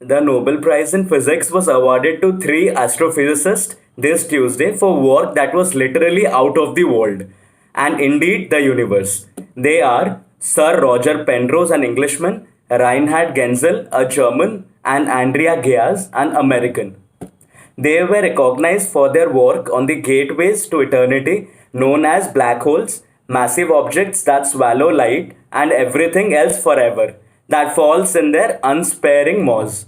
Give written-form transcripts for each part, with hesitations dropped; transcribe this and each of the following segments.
The Nobel Prize in Physics was awarded to three astrophysicists this Tuesday for work that was literally out of the world, and indeed the universe. They are Sir Roger Penrose, an Englishman, Reinhard Genzel, a German, and Andrea Ghez, an American. They were recognized for their work on the gateways to eternity, known as black holes, massive objects that swallow light, and everything else forever that falls in their unsparing maws.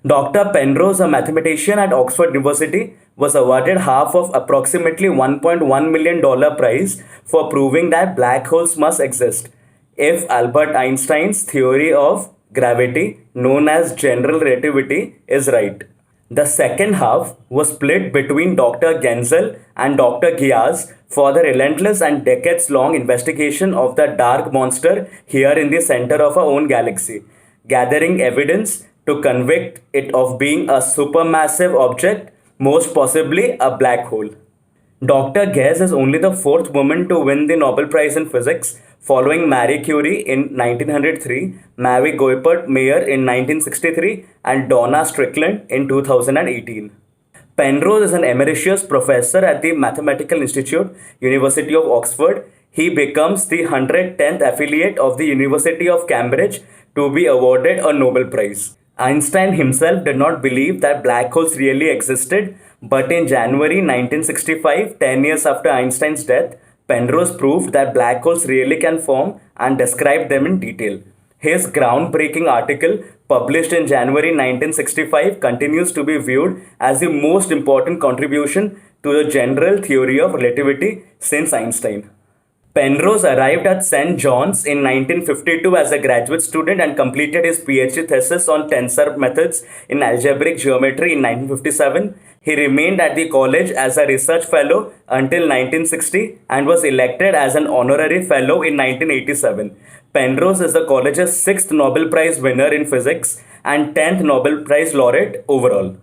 Dr. Penrose, a mathematician at Oxford University, was awarded half of approximately $1.1 million prize for proving that black holes must exist. If Albert Einstein's theory of gravity, known as general relativity, is right. The second half was split between Dr. Genzel and Dr. Ghez for the relentless and decades long investigation of the dark monster here in the center of our own galaxy, gathering evidence to convict it of being a supermassive object, most possibly a black hole. Dr. Ghez is only the fourth woman to win the Nobel Prize in Physics, following Marie Curie in 1903, Marie Goeppert Mayer in 1963, and Donna Strickland in 2018. Penrose is an emeritus professor at the Mathematical Institute, University of Oxford. He becomes the 110th affiliate of the University of Cambridge to be awarded a Nobel Prize. Einstein himself did not believe that black holes really existed, but in January 1965, 10 years after Einstein's death, Penrose proved that black holes really can form and described them in detail. His groundbreaking article, published in January 1965, continues to be viewed as the most important contribution to the general theory of relativity since Einstein. Penrose arrived at St. John's in 1952 as a graduate student and completed his PhD thesis on tensor methods in algebraic geometry in 1957. He remained at the college as a research fellow until 1960 and was elected as an honorary fellow in 1987. Penrose is the college's sixth Nobel Prize winner in physics and 10th Nobel Prize laureate overall.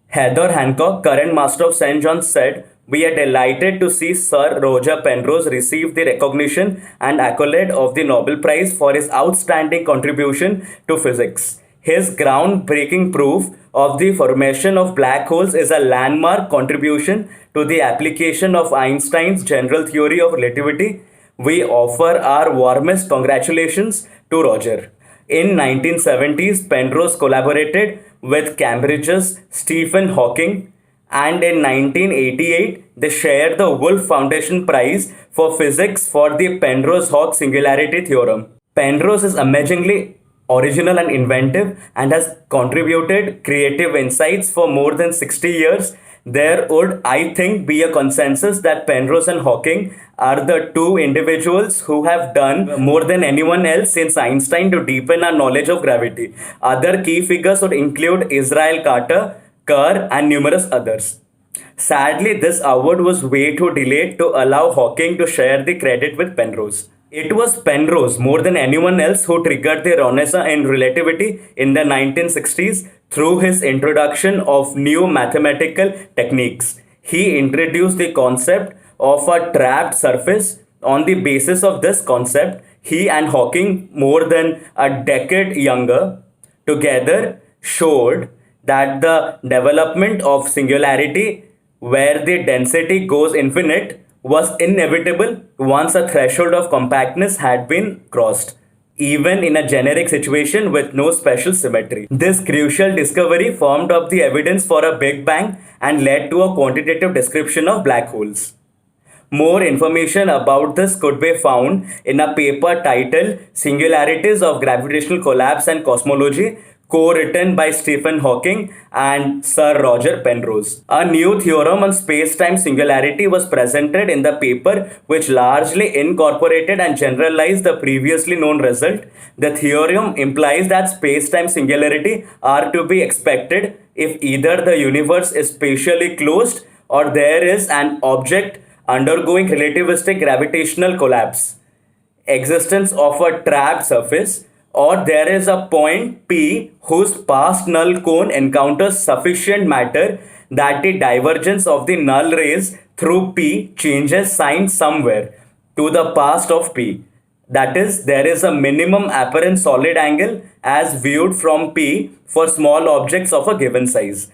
Heather Hancock, current master of St. John's, said, "We are delighted to see Sir Roger Penrose receive the recognition and accolade of the Nobel Prize for his outstanding contribution to physics. His groundbreaking proof of the formation of black holes is a landmark contribution to the application of Einstein's general theory of relativity. We offer our warmest congratulations to Roger." In 1970s, Penrose collaborated with Cambridge's Stephen Hawking, and in 1988 they shared the Wolf Foundation Prize for Physics for the Penrose-Hawk singularity theorem. Penrose is amazingly original and inventive and has contributed creative insights for more than 60 years. There would, I think, be a consensus that Penrose and Hawking are the two individuals who have done more than anyone else since Einstein to deepen our knowledge of gravity. Other key figures would include Israel Carter, Kerr, and numerous others. Sadly, this award was way too delayed to allow Hawking to share the credit with Penrose. It was Penrose, more than anyone else, who triggered the renaissance in relativity in the 1960s through his introduction of new mathematical techniques. He introduced the concept of a trapped surface. On the basis of this concept, he and Hawking, more than a decade younger, together showed that the development of singularity, where the density goes infinite, was inevitable once a threshold of compactness had been crossed, even in a generic situation with no special symmetry. This crucial discovery formed up the evidence for a Big Bang and led to a quantitative description of black holes. More information about this could be found in a paper titled Singularities of Gravitational Collapse and Cosmology, co-written by Stephen Hawking and Sir Roger Penrose. A new theorem on space-time singularity was presented in the paper, which largely incorporated and generalized the previously known result. The theorem implies that space-time singularity are to be expected if either the universe is spatially closed or there is an object undergoing relativistic gravitational collapse, existence of a trapped surface, or there is a point P whose past null cone encounters sufficient matter that the divergence of the null rays through P changes sign somewhere to the past of P. That is, there is a minimum apparent solid angle as viewed from P for small objects of a given size.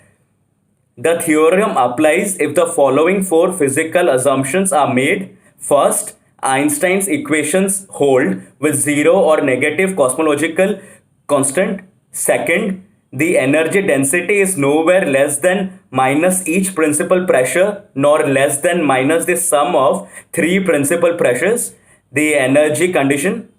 The theorem applies if the following four physical assumptions are made. First, Einstein's equations hold with zero or negative cosmological constant. Second, the energy density is nowhere less than minus each principal pressure nor less than minus the sum of three principal pressures, the energy condition.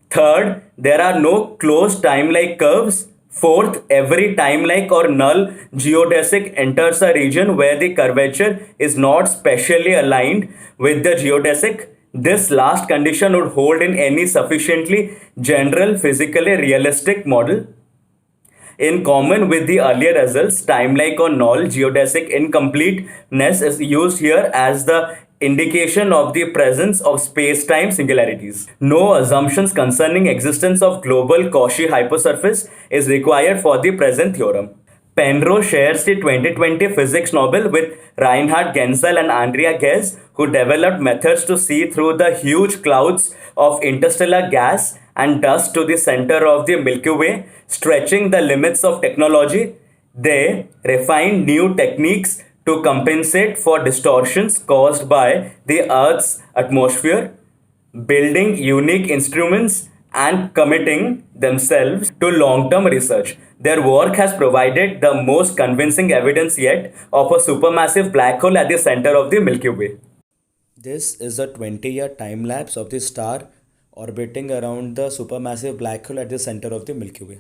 Third, there are no closed time-like curves. Fourth, every time-like or null geodesic enters a region where the curvature is not specially aligned with the geodesic. This last condition would hold in any sufficiently general physically realistic model. In common with the earlier results, time-like or null geodesic incompleteness is used here as the indication of the presence of space-time singularities. No assumptions concerning existence of global Cauchy hypersurface is required for the present theorem. Penrose shares the 2020 Physics Nobel with Reinhard Genzel and Andrea Ghez, who developed methods to see through the huge clouds of interstellar gas and dust to the center of the Milky Way, stretching the limits of technology. They refined new techniques to compensate for distortions caused by the Earth's atmosphere, building unique instruments and committing themselves to long term research. Their work has provided the most convincing evidence yet of a supermassive black hole at the center of the Milky Way. This is a 20-year time lapse of the star orbiting around the supermassive black hole at the center of the Milky Way.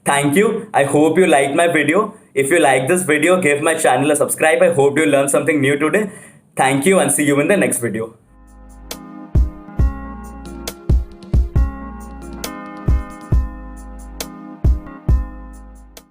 Thank you. I hope you liked my video. If you like this video, give my channel a subscribe. I hope you learned something new today. Thank you and see you in the next video.